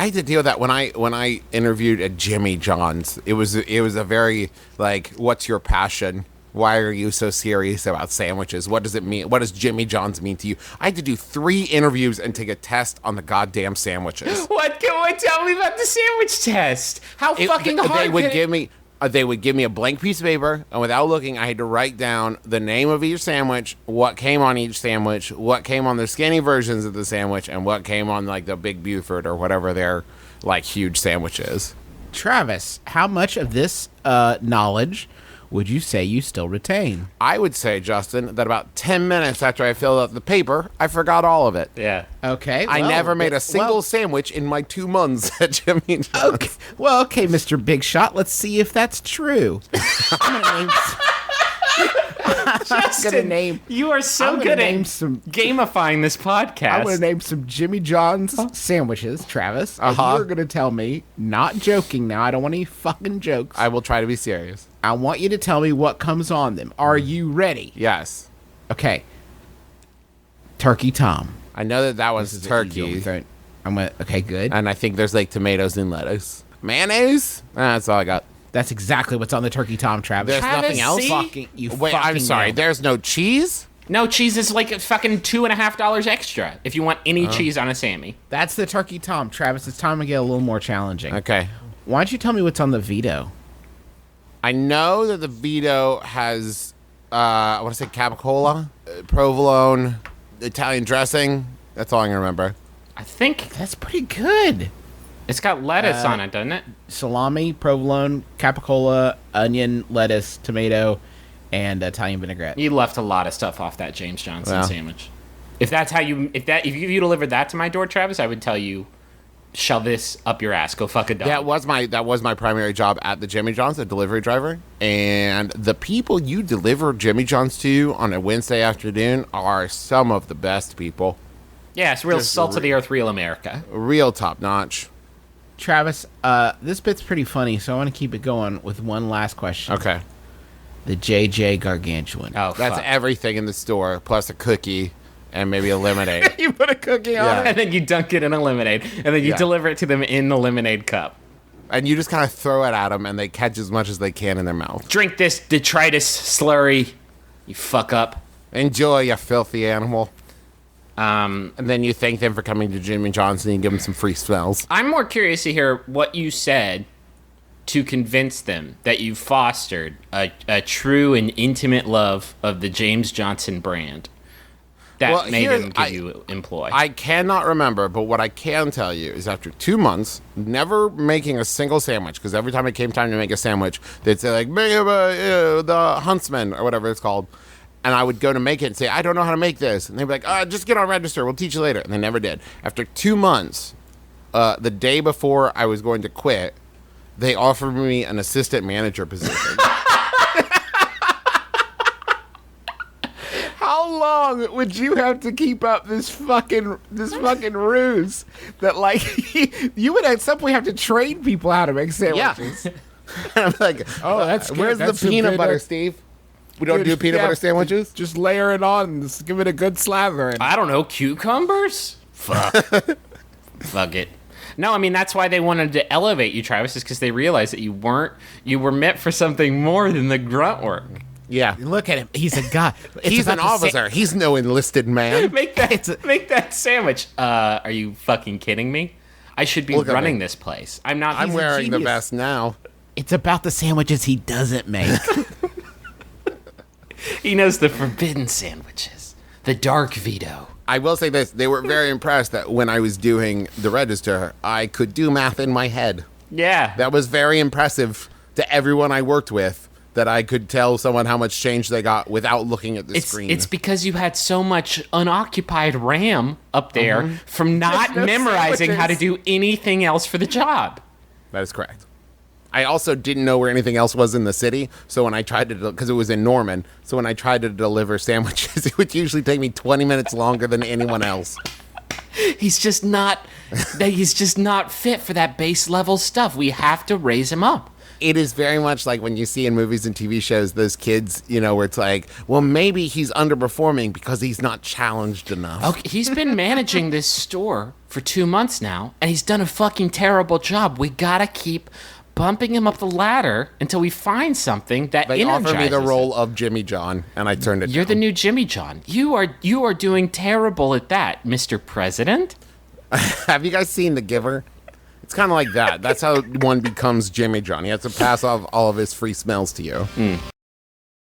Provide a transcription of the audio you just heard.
had to deal with that when I interviewed at Jimmy John's. It was a very like, what's your passion? Why are you so serious about sandwiches? What does it mean? What does Jimmy John's mean to you? I had to do 3 interviews and take a test on the goddamn sandwiches. What? Tell me about the sandwich test. How fucking hard? They would give me a blank piece of paper, and without looking, I had to write down the name of each sandwich, what came on each sandwich, what came on the skinny versions of the sandwich, and what came on like the Big Buford or whatever their like huge sandwich is. Travis, how much of this knowledge would you say you still retain? I would say, Justin, that about 10 minutes after I filled out the paper, I forgot all of it. Yeah. Okay. I never made a single sandwich in my 2 months at Jimmy John's. Okay. Well, okay, Mr. Big Shot. Let's see if that's true. I'm gonna name. You are so good at gamifying this podcast. I'm going to name some Jimmy John's sandwiches, Travis. And you're going to tell me, not joking now, I don't want any fucking jokes. I will try to be serious. I want you to tell me what comes on them. Are you ready? Yes. Okay. Turkey Tom. I know that was turkey. Okay, good. And I think there's like tomatoes and lettuce. Mayonnaise? That's all I got. That's exactly what's on the Turkey Tom, Travis. There's nothing else? Wait, I'm sorry. There's no cheese? No, cheese is like fucking $2.50 extra if you want any cheese on a Sammy. That's the Turkey Tom, Travis. It's time to get a little more challenging. Okay. Why don't you tell me what's on the Vito? I know that the Vito has, I want to say capicola, provolone, Italian dressing. That's all I can remember. I think that's pretty good. It's got lettuce on it, doesn't it? Salami, provolone, capicola, onion, lettuce, tomato, and Italian vinaigrette. You left a lot of stuff off that James Johnson sandwich. If you delivered that to my door, Travis, I would tell you, shove this up your ass. Go fuck a dog. That was my primary job at the Jimmy John's, a delivery driver. And the people you deliver Jimmy John's to on a Wednesday afternoon are some of the best people. Yeah, it's real salt of the earth, real America. Real top notch. Travis, this bit's pretty funny, so I want to keep it going with one last question. Okay. The JJ Gargantuan. Oh, that's everything in the store, plus a cookie and maybe a lemonade. You put a cookie on it? And then you dunk it in a lemonade, and then you deliver it to them in the lemonade cup. And you just kind of throw it at them, and they catch as much as they can in their mouth. Drink this detritus slurry, you fuck up. Enjoy, you filthy animal. And then you thank them for coming to Jimmy John's and you give them some free smells. I'm more curious to hear what you said to convince them that you fostered a true and intimate love of the James Johnson brand that made them give you employ. I cannot remember, but what I can tell you is after 2 months, never making a single sandwich, because every time it came time to make a sandwich, they'd say like, the Huntsman or whatever it's called. And I would go to make it and say, I don't know how to make this. And they'd be like, just get on register. We'll teach you later. And they never did. After 2 months, the day before I was going to quit, they offered me an assistant manager position. How long would you have to keep up this fucking ruse that like you would at some point have to train people how to make sandwiches? Yeah. And I'm like, oh, that's good. Where's the peanut butter, Steve? We don't do peanut butter sandwiches? Just layer it on and just give it a good slather. I don't know, cucumbers? Fuck. Fuck it. No, I mean, that's why they wanted to elevate you, Travis, is because they realized that you were meant for something more than the grunt work. Yeah. Look at him. He's a guy. He's an officer. He's no enlisted man. Make that sandwich. Are you fucking kidding me? I should be running this place. I'm not. I'm wearing the vest now. It's about the sandwiches he doesn't make. He knows the forbidden sandwiches. The dark Vito. I will say this. They were very impressed that when I was doing the register, I could do math in my head. Yeah. That was very impressive to everyone I worked with, that I could tell someone how much change they got without looking at the screen. It's because you had so much unoccupied RAM up there from not memorizing how to do anything else for the job. That is correct. I also didn't know where anything else was in the city, so when I tried to, because it was in Norman, so when I tried to deliver sandwiches, it would usually take me 20 minutes longer than anyone else. He's just not fit for that base level stuff. We have to raise him up. It is very much like when you see in movies and TV shows those kids, where it's like, well, maybe he's underperforming because he's not challenged enough. Okay, he's been managing this store for 2 months now, and he's done a fucking terrible job. We gotta keep bumping him up the ladder until we find something that they energizes offered me the role him. of Jimmy John, and I turned it You're down. the new Jimmy John. You are doing terrible at that, Mr. President. Have you guys seen The Giver? It's kind of like that. That's how one becomes Jimmy John. He has to pass off all of his free smells to you.